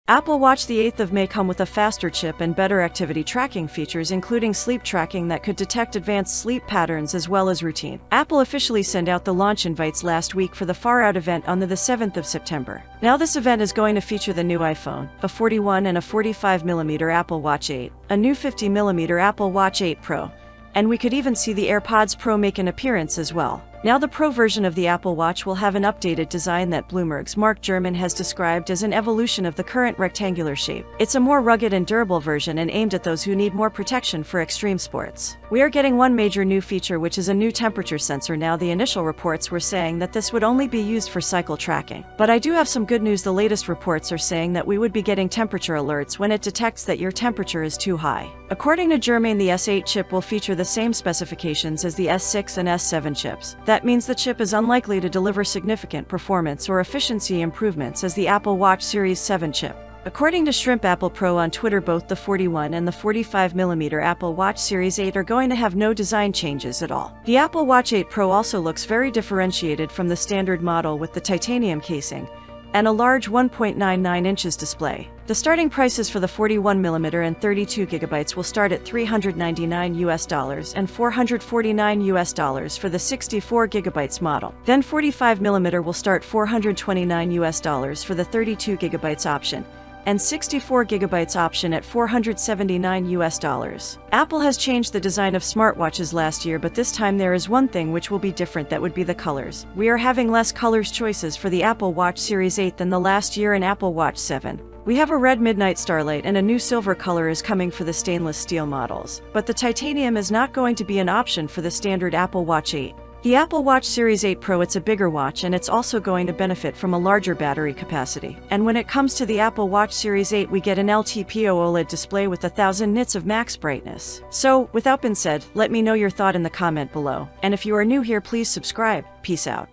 Apple Watch the 8th of May come with a faster chip and better activity tracking features, including sleep tracking that could detect advanced sleep patterns as well as routine. Apple officially sent out the launch invites last week for the Far Out event on the 7th of September. Now this event is going to feature the new iPhone, a 41 and a 45mm Apple Watch 8, a new 50mm Apple Watch 8 Pro, and we could even see the AirPods Pro make an appearance as well. Now the Pro version of the Apple Watch will have an updated design that Bloomberg's Mark Gurman has described as an evolution of the current rectangular shape. It's a more rugged and durable version and aimed at those who need more protection for extreme sports. We are getting one major new feature, which is a new temperature sensor. Now the initial reports were saying that this would only be used for cycle tracking. But I do have some good news. The latest reports are saying that we would be getting temperature alerts when it detects that your temperature is too high. According to Gurman, the S8 chip will feature the same specifications as the S6 and S7 chips. That means the chip is unlikely to deliver significant performance or efficiency improvements as the Apple Watch Series 7 chip. According to Shrimp Apple Pro on Twitter, both the 41 and the 45mm Apple Watch Series 8 are going to have no design changes at all. The Apple Watch 8 Pro also looks very differentiated from the standard model with the titanium casing and a large 1.99 inches display. The starting prices for the 41mm and 32GB will start at $399 and $449 for the 64GB model. Then 45mm will start $429 for the 32GB option, and 64GB option at $479. Apple has changed the design of smartwatches last year, but this time there is one thing which will be different. That would be the colors. We are having less colors choices for the Apple Watch Series 8 than the last year in Apple Watch 7. We have a red midnight starlight and a new silver color is coming for the stainless steel models, but the titanium is not going to be an option for the standard Apple Watch 8. The Apple Watch Series 8 Pro, it's a bigger watch and it's also going to benefit from a larger battery capacity. And when it comes to the Apple Watch Series 8, we get an LTPO OLED display with 1000 nits of max brightness. So, with that being said, let me know your thought in the comment below. And if you are new here, please subscribe. Peace out.